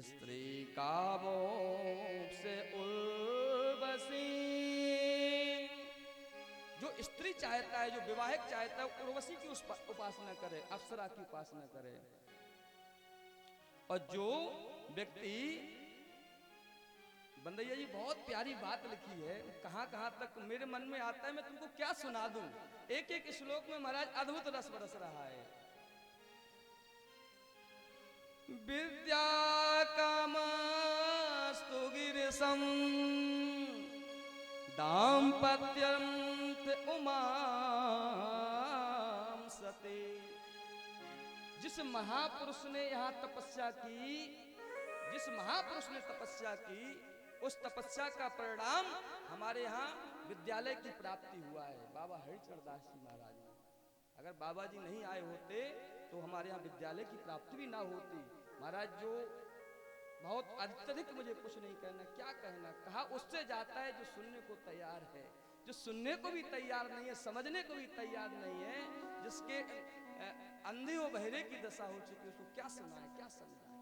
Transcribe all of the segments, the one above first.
स्त्री का मोक्ष से उर्वशी, जो स्त्री चाहता है, जो विवाहिक चाहता है, उर्वशी की उपासना करे, अप्सरा की उपासना करे। और जो व्यक्ति, बंदैया जी बहुत प्यारी बात लिखी है, कहां कहां तक मेरे मन में आता है, मैं तुमको क्या सुना दूं। एक एक श्लोक में महाराज अद्भुत रस बरस रहा है। विद्या कामस्तु गिरिशं दाम्पत्यं उमां सते। जिस महापुरुष ने यहाँ तपस्या की, जिस महापुरुष ने तपस्या की, उस तपस्या का परिणाम हमारे यहाँ विद्यालय की प्राप्ति हुआ है। बाबा हरिचरण दास जी महाराज, अगर बाबा जी नहीं आए होते तो हमारे यहाँ विद्यालय की प्राप्ति भी ना होती। महाराज जो बहुत अत्यधिक, मुझे कुछ नहीं कहना, क्या कहना, कहा उससे जाता है जो सुनने को तैयार है, जो सुनने को भी तैयार नहीं है, समझने को भी तैयार नहीं है, जिसके अंधे और बहरे की दशा हो चुकी है, उसको क्या सुना है, क्या समझा है।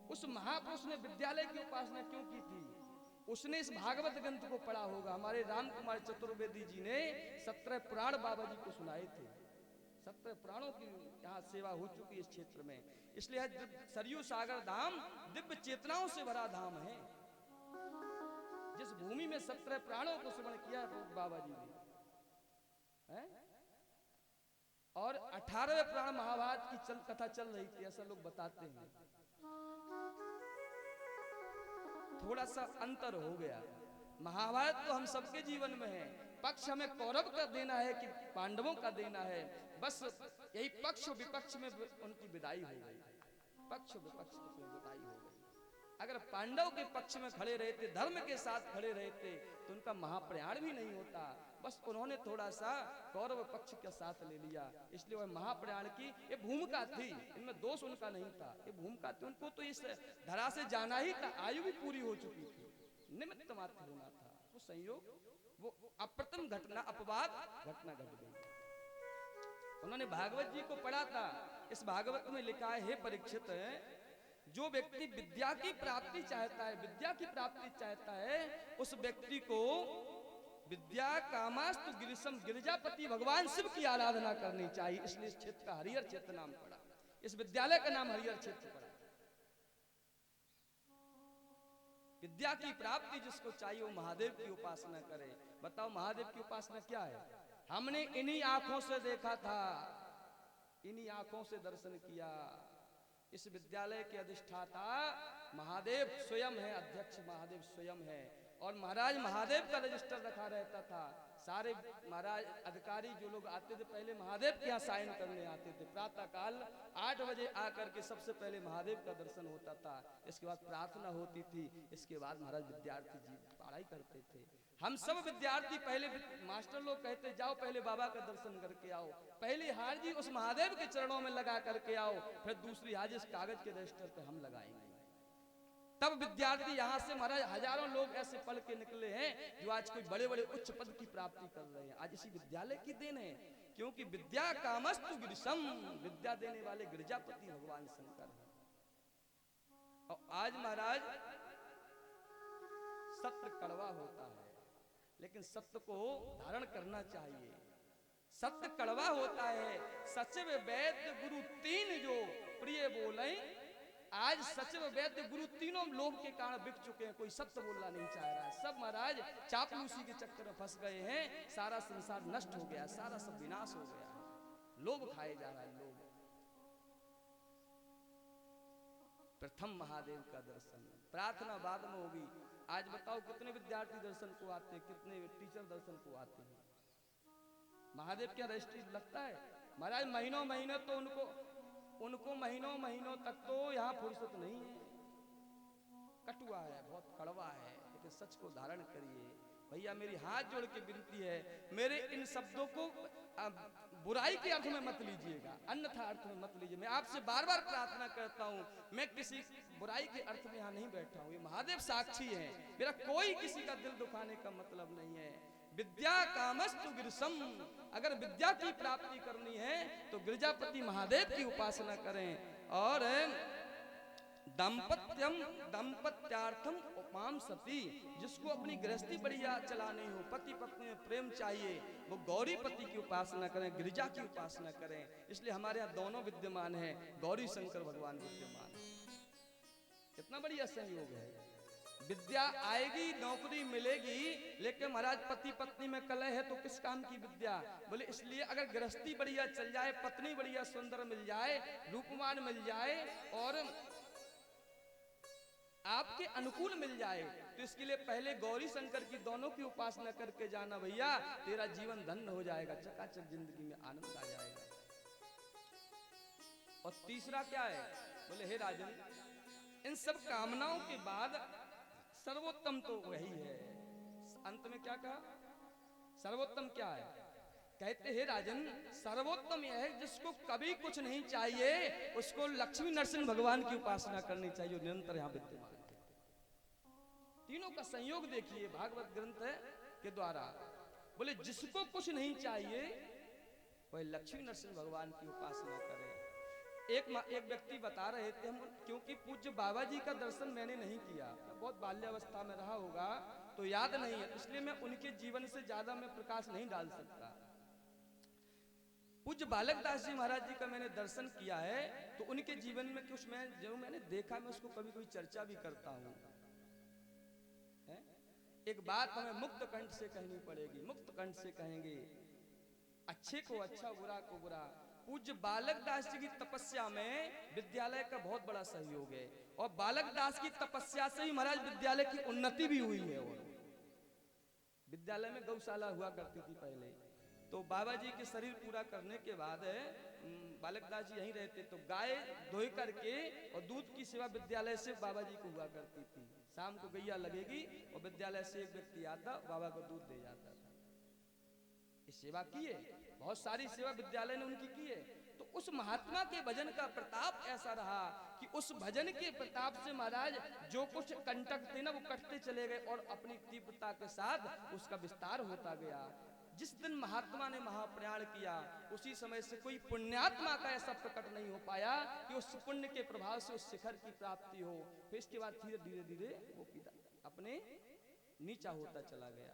उस महापुरुष ने विद्यालय की उपासना क्यों की थी? उसने इस भागवत ग्रंथ को पढ़ा होगा। हमारे राम कुमार चतुर्वेदी जी ने 17 पुराण बाबा जी को सुनाए थे। 17 पुराणों की यहाँ सेवा हो चुकी है इस क्षेत्र में। इसलिए सरयू सागर धाम दिव्य चेतनाओं से भरा धाम है। जिस भूमि में 17 पुराणों को श्रवण किया बाबा जी ने है? और 18वें पुराण महाभारत की कथा चल रही थी, ऐसा लोग बताते हैं। थोड़ा सा अंतर हो गया। महाभारत तो हम सबके जीवन में है, पक्ष हमें कौरव का देना है कि पांडवों का देना है, बस यही पक्ष विपक्ष में उनकी विदाई हो गई, पक्ष विपक्ष में विदाई हो गई। अगर पांडव के पक्ष में खड़े रहते, धर्म के साथ खड़े रहते, तो उनका महाप्रयाण भी नहीं होता। बस उन्होंने थोड़ा सा कौरव पक्ष के साथ ले लिया, इसलिए वह महाप्रयाण की ये भूमिका थी, इनमें दोष उनका नहीं था, ये भूमिका थी। उनको तो इस धरा से जाना ही था, आयु भी पूरी हो चुकी थी, निमित्त मात्र होना था। वो संयोग, वो अप्रतिम घटना, अपवाद घटना घट गई। उन्होंने भागवत जी को पढ़ा था। इस भागवत में लिखा है, हे परीक्षित, जो व्यक्ति विद्या की प्राप्ति चाहता है, विद्या की प्राप्ति चाहता है, उस व्यक्ति को विद्या कामास्तु गिरिशम, गिरिजापति भगवान शिव की आराधना करनी चाहिए। इसलिए इस क्षेत्र का हरिहर क्षेत्र नाम पड़ा, इस विद्यालय का नाम हरिहर क्षेत्र पड़ा। विद्या की प्राप्ति जिसको चाहिए वो महादेव की उपासना करे। बताओ महादेव की उपासना क्या है? हमने इन्हीं आंखों से देखा था, इन्हीं आंखों से दर्शन किया। इस विद्यालय के अधिष्ठाता महादेव स्वयं है, अध्यक्ष महादेव स्वयं है। और महाराज महादेव का रजिस्टर रखा रहता था। सारे महाराज अधिकारी जो लोग आते थे, पहले महादेव के यहाँ साइन करने आते थे। प्रातः काल 8 बजे आकर के सबसे पहले महादेव का दर्शन होता था। इसके बाद प्रार्थना होती थी, इसके बाद महाराज विद्यार्थी जी पढ़ाई करते थे। हम सब विद्यार्थी पहले, मास्टर लोग कहते जाओ पहले बाबा का दर्शन करके आओ, पहली हाजिरी उस महादेव के चरणों में लगा करके आओ, फिर दूसरी हाजिरी इस कागज के रजिस्टर पे हम लगाएंगे। तब विद्यार्थी यहाँ से महाराज हजारों लोग ऐसे पढ़ के निकले हैं जो आज कोई बड़े बड़े उच्च पद की प्राप्ति कर रहे हैं। आज इसी विद्यालय की देन है, क्योंकि विद्या कामस्तु गिरिशम, विद्या देने वाले गिरिजापति भगवान शंकर है। और आज महाराज सत्य कड़वा होता है, लेकिन सत्य को धारण करना चाहिए। सत्य कड़वा होता है, सचिव वैद्य गुरु तीन जो प्रिय बोले। आज सचिव वैद्य गुरु तीनों लोभ के कारण बिक चुके हैं, कोई सत्य बोलना नहीं चाह रहा है। सब महाराज चापलूसी के चक्कर में फंस गए हैं, सारा संसार नष्ट हो गया, सारा सब विनाश हो गया है, लोभ खाए जा रहा है लोभ। प्रथम महादेव का दर्शन, प्रार्थना बाद में होगी। आज बताओ कितने विद्यार्थी दर्शन को आते हैं, कितने टीचर दर्शन को आते हैं। महादेव क्या रजिस्ट्री लगता है महाराज? महीनों महीनों तो उनको महीनों महीनों तक तो यहाँ फुर्सत नहीं है। कटुआ है, बहुत कड़वा है, लेकिन सच को धारण करिए। भैया मेरी हाथ जोड़ के विनती है, मेरे इन शब्दों को बुराई के अर्थ में मत लीजिएगा, अन्यथा अर्थ में मत लीजिए। मैं आपसे बार बार प्रार्थना करता हूँ, मैं किसी बुराई के अर्थ में यहाँ नहीं बैठा हूँ, ये महादेव साक्षी है, मेरा कोई किसी का दिल दुखाने का मतलब नहीं है। विद्या कामस्तु गिरिशम, अगर विद्या की प्राप्ति करनी है तो गिरिजापति महादेव की उपासना करें। और दाम्पत्यम दाम्पत्यार्थम उपाम सती, जिसको अपनी गृहस्थी बढ़िया चलानी हो, पति पत्नी में प्रेम चाहिए, वो गौरी पति की उपासना करें, गिरिजा की उपासना करें। इसलिए हमारे यहाँ दोनों विद्यमान हैं, गौरी शंकर भगवान विद्यमान है। कितना बढ़िया संयोग है। विद्या आएगी, नौकरी मिलेगी, लेकिन महाराज पति पत्नी में कलह है तो किस काम की विद्या? बोले इसलिए अगर गृहस्थी बढ़िया चल जाए, पत्नी बढ़िया सुंदर मिल जाए, रूपवान मिल जाए और आपके अनुकूल मिल जाए, तो इसके लिए पहले गौरी शंकर की दोनों की उपासना करके जाना भैया, तेरा जीवन धन्य हो जाएगा, चकाचक जिंदगी में आनंद आ जाएगा। और तीसरा क्या है? बोले हे राजन, इन सब कामनाओं के बाद सर्वोत्तम तो वही है। अंत में क्या कहा? सर्वोत्तम क्या है? कहते हैं राजन, सर्वोत्तम यह है जिसको कभी कुछ नहीं चाहिए, उसको लक्ष्मी नरसिंह भगवान की उपासना करनी चाहिए, निरंतर यहाँ विद्यमान है। तीनों का संयोग देखिए भागवत ग्रंथ के द्वारा। बोले जिसको कुछ नहीं चाहिए वह लक्ष्मी नरसिंह भगवान की उपासना करे। एक व्यक्ति बता रहे थे, हम क्योंकि पूज्य बाबा जी का दर्शन मैंने नहीं किया, बहुत बाल्यावस्था में रहा होगा तो याद नहीं है, इसलिए मैं उनके जीवन से ज्यादा मैं प्रकाश नहीं डाल सकता। पूज्य बालक दास जी महाराज जी का मैंने दर्शन किया है, तो उनके जीवन में कुछ मैं जो मैंने देखा, मैं उसको कभी कोई चर्चा भी करता हूँ। एक बात हमें मुक्त कंठ से कहनी पड़ेगी, मुक्त कंठ से कहेंगे, अच्छे को अच्छा, बुरा को बुरा। पूज्य बालक दास जी की तपस्या में विद्यालय का बहुत बड़ा सहयोग है, और बालक दास की तपस्या से ही महाराज विद्यालय की उन्नति भी हुई है। और विद्यालय में गौशाला हुआ करती थी पहले, तो बाबा जी के शरीर पूरा करने के बाद बालक दास जी यहीं रहते, तो गाय धोई करके और दूध की सेवा विद्यालय से बाबा जी को हुआ करती थी। शाम को गैया लगेगी और विद्यालय से एक व्यक्ति आता, बाबा को दूध दे जाता था। इस सेवा की है, बहुत सारी सेवा विद्यालय ने उनकी की है। तो उस महात्मा के भजन का प्रताप ऐसा रहा कि उस भजन के प्रताप से महाराज जो कुछ कंटक थे ना, वो कटते चले गए और अपनी तीव्रता के साथ उसका विस्तार होता गया। जिस दिन महात्मा ने महाप्रयाण किया, उसी समय से कोई पुण्यात्मा का ऐसा प्रकट नहीं हो पाया कि उस पुण्य के प्रभाव से उस शिखर की प्राप्ति हो। फिर इसके बाद धीरे धीरे धीरे वो पिता अपने नीचा होता चला गया।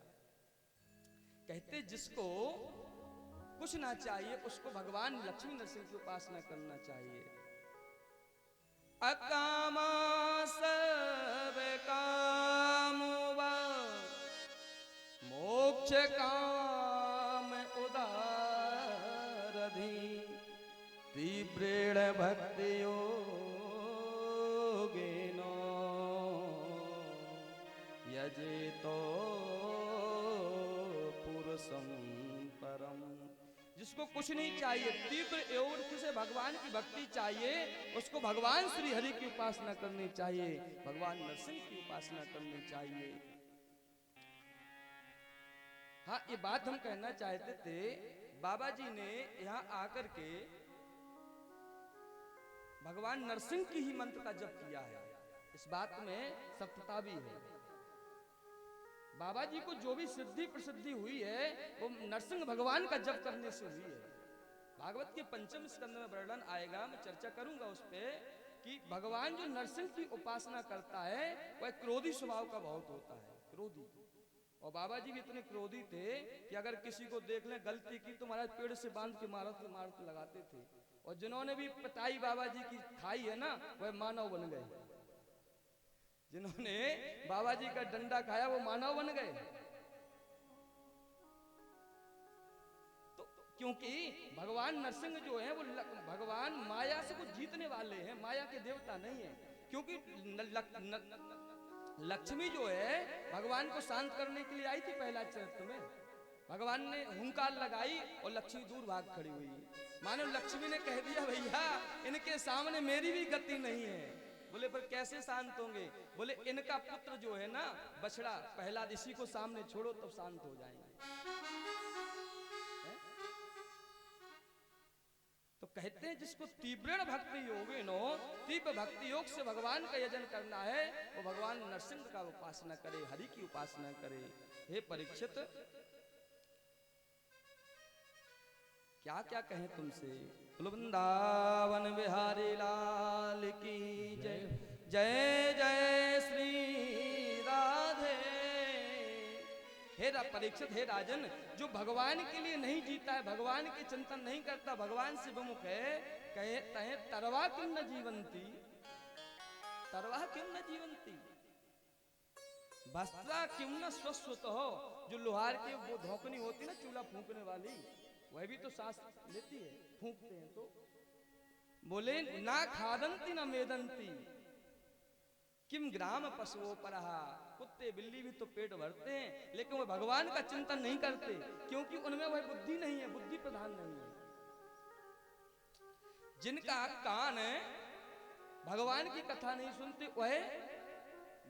कहते जिसको कुछ ना चाहिए उसको भगवान लक्ष्मी नरसिंह की उपासना करना चाहिए। अकामा सब कामुवा मोक्ष काम उदारधि तीव्रेण भक्ति योगेनो यजेतो पुरुषं परम। जिसको कुछ नहीं चाहिए, तीव्र योग से भगवान की भक्ति चाहिए, उसको भगवान श्री हरि की उपासना करनी चाहिए, भगवान नरसिंह की उपासना करनी चाहिए। हाँ, ये बात हम कहना चाहते थे, बाबा जी ने यहाँ आकर के भगवान नरसिंह की ही मंत्र का जप किया है। इस बात में सत्यता भी है। बाबा जी को जो भी सिद्धि प्रसिद्धि हुई है वो नरसिंह भगवान का जप करने से हुई है। भागवत के पंचम स्कंद में वर्णन आएगा, मैं चर्चा करूंगा उस पे, कि भगवान जो नरसिंह की उपासना करता है वह क्रोधी स्वभाव का बहुत होता है, क्रोधी। और बाबा जी भी इतने क्रोधी थे कि अगर किसी को देख लें गलती की तो महाराज पेड़ से बांध के मारत लगाते थे। और जिन्होंने भी पिटाई बाबा जी की खाई है ना, वह मानव बन गए। जिन्होंने बाबा जी का डंडा खाया वो मानव बन गए। तो क्योंकि भगवान नरसिंह जो है वो भगवान माया से कुछ जीतने वाले हैं, माया के देवता नहीं है। क्योंकि लक्ष्मी जो है भगवान को शांत करने के लिए आई थी पहला चरित्र में। भगवान ने हुंकार लगाई और लक्ष्मी दूर भाग खड़ी हुई। मानो लक्ष्मी ने कह दिया भैया इनके सामने मेरी भी गति नहीं है। बोले पर कैसे शांत होंगे? बोले इनका पुत्र जो है ना बछड़ा पहला, इसी को सामने छोड़ो तब शांत हो जाएंगे। तो कहते हैं जिसको तीव्र भक्ति योगी नो, तीव्र भक्ति योग से भगवान का यजन करना है, वो भगवान नरसिंह का उपासना करे, हरि की उपासना करे। हे परीक्षित, क्या क्या कहें तुमसे। वृंदावन बिहारी लाल की जय, जय जय श्री राधे। हे परीक्षित, हे राजन, जो भगवान के लिए नहीं जीता है, भगवान के चिंतन नहीं करता, भगवान से विमुख है, कहते हैं तरवा किम न जीवंती, तरवा किम न जीवंती, वस्त्रा किम न स्वस्वत हो। जो लोहार की वो धोकनी होती है ना, चूल्हा फूंकने वाली, वह भी तो सांस लेती है, फूंकते हैं तो। बोले ना खादंती ना मेदंती, किम ग्राम पशुओं परहा, कुत्ते बिल्ली भी तो पेट भरते हैं, लेकिन वह भगवान का चिंतन नहीं करते, क्योंकि उनमें वह बुद्धि नहीं है, बुद्धि प्रधान नहीं है। जिनका कान है, भगवान की कथा नहीं सुनते, वह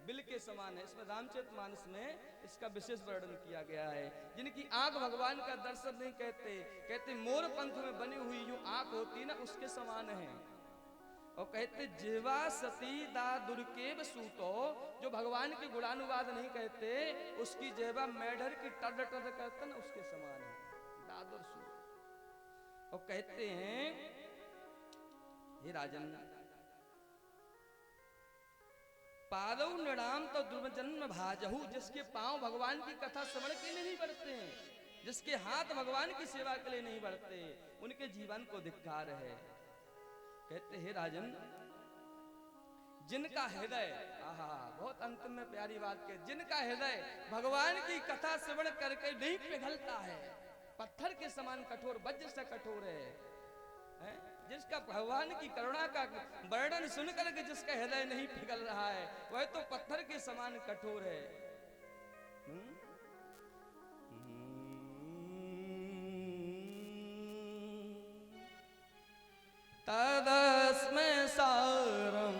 बिल के समान है। इसमें रामचरितमानस में इसका विशेष वर्णन किया गया है। जिनकी आंख भगवान का दर्शन नहीं कहते, कहते मोर पंथ में बनी हुई जो आंख होती ना, उसके समान है। और कहते जीवा सती दा दुर्केव सूतो, जो भगवान के गुणानुवाद नहीं कहते, उसकी जेवा मेढर की टर टर करते ना, उसके समान है, दादर सूत। और कहते हैं हे राजन, पादव नृणाम तो दुर्जन्म भाजहु, जिसके पांव भगवान की कथा श्रवण के लिए नहीं बढ़ते हैं, जिसके हाथ भगवान की सेवा के लिए नहीं बढ़ते, उनके जीवन को धिक्कार है। कहते हैं राजन, जिनका हृदय, आहा बहुत अंतिम में प्यारी बात कहे, जिनका हृदय भगवान की कथा श्रवण करके नहीं पिघलता है, पत्थर के समान कठोर, वज्र से कठोर है, जिसका भगवान की करुणा का वर्णन सुनकर के जिसका हृदय नहीं पिघल रहा है, वह तो पत्थर के समान कठोर है। तदस्मै सारं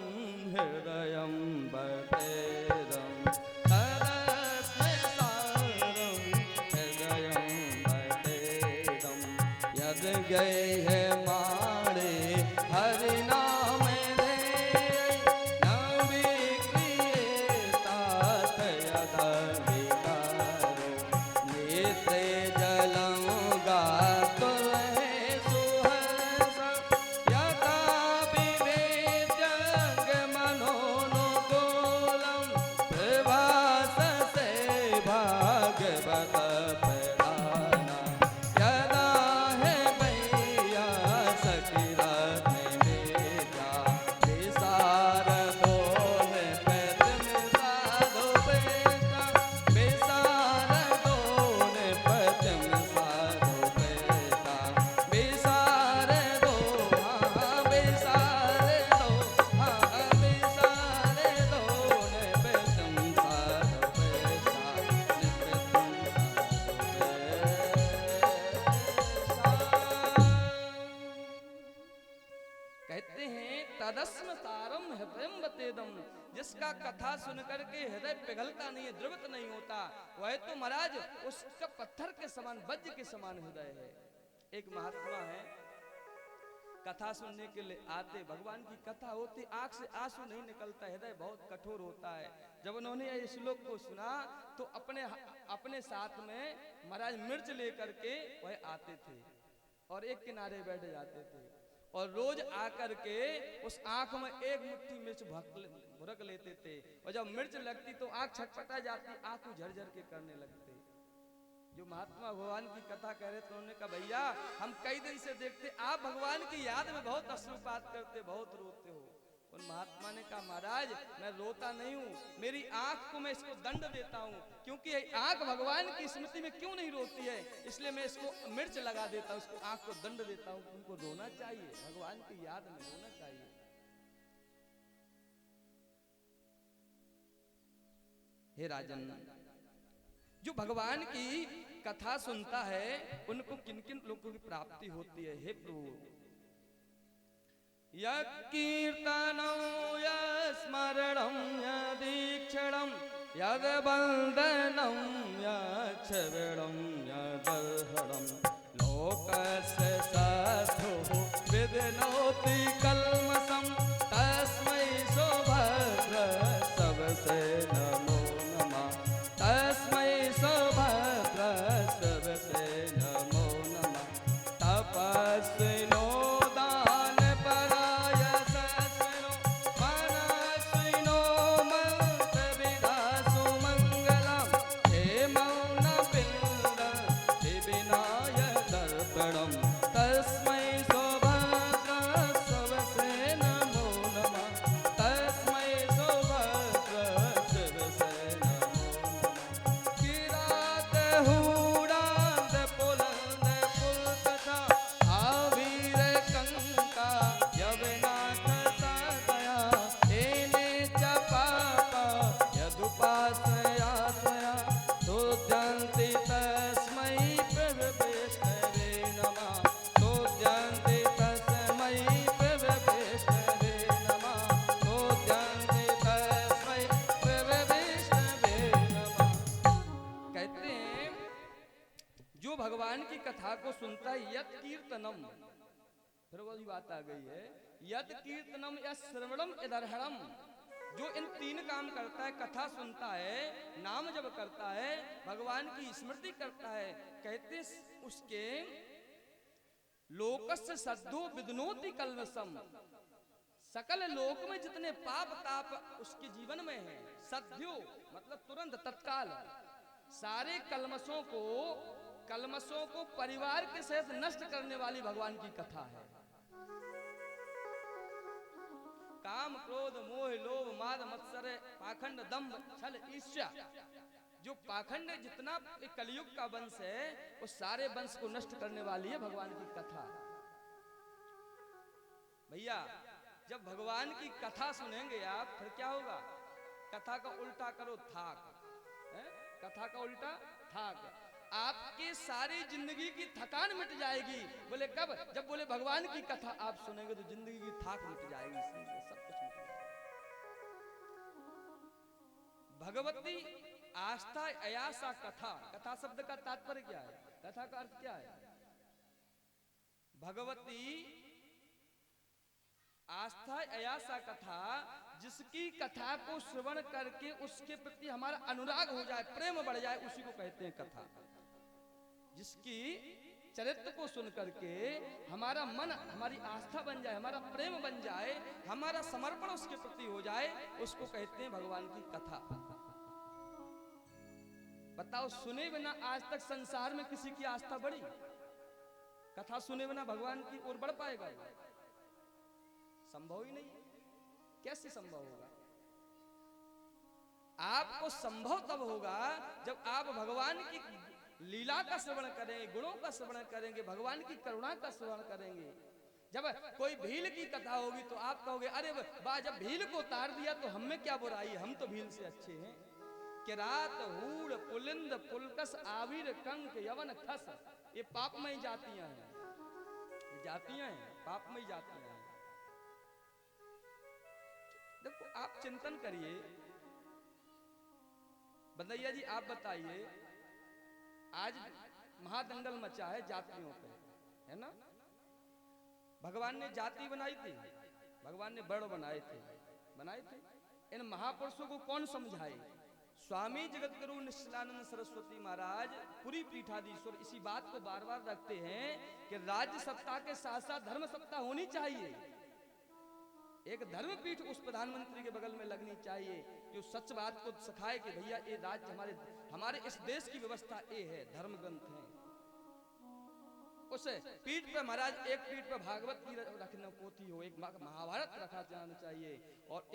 हृदयं बतेदं, तदस्मै सारं हृदयं बतेदं, यद गए जिसका कथा सुनकर के हृदय पिघलता नहीं है, द्रवित नहीं होता, वह तो महाराज उसका पत्थर के समान, वज्र के समान हृदय है। एक महात्मा है, कथा सुनने के लिए आते, भगवान की कथा होती, आंख से आंसू नहीं निकलता, हृदय बहुत कठोर होता है। जब उन्होंने इस श्लोक को सुना तो अपने साथ में महाराज मिर्च लेकर के वह आते थे और एक किनारे बैठ जाते थे, और रोज आकर के उस आंख में एक मुट्ठी मिर्च भुरक लेते थे, और जब मिर्च लगती तो आंख छटपटा जाती, आंख को झरझर के करने लगते। जो महात्मा भगवान की कथा कह रहे थे, उन्होंने कहा भैया हम कई दिन से देखते आप भगवान की याद में बहुत अश्रुपात करते, बहुत रोते हो। उन महात्मा ने कहा महाराज मैं रोता नहीं हूँ, मेरी आंख को मैं इसको दंड देता हूँ, क्योंकि आंख भगवान की स्मृति में क्यों नहीं रोती है, इसलिए मैं इसको मिर्च लगा देता हूँ, उसको आंख को दंड देता हूँ। उनको रोना चाहिए, भगवान की याद में रोना चाहिए। हे राजन, जो भगवान की कथा सुनता है उनको किन किन लोगों की प्राप्ति होती है। हे प्रभु, यकीर्तनं यस्मरणं यदीक्षणं यद्वन्दनं यच्छरणं यदर्हणं लोकस्य साधुः विदनोति कल्मषं तस्मै सुभद्र सबसे नमो नमः, तस्मै सुभद्र सबसे नमो नमः। तपस्विनो दानपरायण सस्विनो मनस्वी कथा को सुनता है, यत कीर्तनम, फिर वो बात आ गई है, यत कीर्तनम या श्रवणम इदरहरम, जो इन तीन काम करता है, कथा सुनता है, नाम जप करता है, भगवान की स्मृति करता है, कहते उसके लोकस्य सद्धो विदनोति कल्मषम, सकल लोक में जितने पाप ताप उसके जीवन में है, सद्यो मतलब तुरंत तत्काल, सारे कलमशों को परिवार के सहित नष्ट करने वाली भगवान की कथा है। काम क्रोध मोह लोभ माद मत्सर पाखंड दंभ छल ईर्ष्या, जो पाखंड जितना कलयुग का वंश है वो सारे वंश को नष्ट करने वाली है भगवान की कथा। भैया जब भगवान की कथा सुनेंगे आप, फिर क्या होगा? कथा का उल्टा करो थाक, कथा का उल्टा थाक, आपके सारी जिंदगी की थकान मिट जाएगी। बोले कब? जब बोले भगवान की कथा आप सुनेंगे तो जिंदगी की थाक मिट जाएगी, सब कुछ मिट जाएगा। भगवती आस्था अयासा कथा, कथा शब्द का तात्पर्य क्या है? कथा का अर्थ क्या है? भगवती आस्था अयासा कथा, जिसकी कथा को श्रवण करके उसके प्रति हमारा अनुराग हो जाए, प्रेम बढ़ जाए, उसी को कहते हैं कथा। जिसकी चरित्र को सुन करके हमारा मन, हमारी आस्था बन जाए, हमारा प्रेम बन जाए, हमारा समर्पण उसके प्रति हो जाए, उसको कहते हैं भगवान की कथा। बताओ, सुने बिना आज तक संसार में किसी की आस्था बढ़ी? कथा सुने बिना भगवान की ओर बढ़ पाएगा? संभव ही नहीं। कैसे संभव होगा? आपको संभव तब होगा जब आप भगवान की लीला का श्रवण करेंगे, गुणों का श्रवण करेंगे, भगवान की करुणा का श्रवण करेंगे। जब कोई भील की कथा होगी तो आप कहोगे अरे वाह, जब भील को उतार दिया तो हम में क्या बुराई, हम तो भील से अच्छे हैं। किरात हूड़ पुलिंद पुलकस आविर कंक यवन खस, ये पापमय जातियां हैं, जातियां हैं, पापमय जातियां हैं। देखो आप चिंतन करिए, बंदैया जी आप बताइए, आज महादंगल मचा है जातियों पे, है ना? भगवान ने जाति बनाई थी, भगवान ने वर्ण बनाए थे। इन महापुरुषों को कौन समझाए? स्वामी जगतगुरु निश्चलानंद सरस्वती महाराज पूरी पीठाधीश्वर इसी बात को बार बार रखते हैं कि राज्य सत्ता के साथ साथ धर्म सत्ता होनी चाहिए। एक धर्म पीठ उस प्रधानमंत्री के बगल में लगनी चाहिए जो सच बात को सिखाए कि भैया ये राज्य हमारे इस देश की व्यवस्था ये है, धर्म ग्रंथ है। उस पीठ पे महाराज, एक पीठ पे भागवत की रखना पोथी हो, एक महाभारत रखा जाना चाहिए, और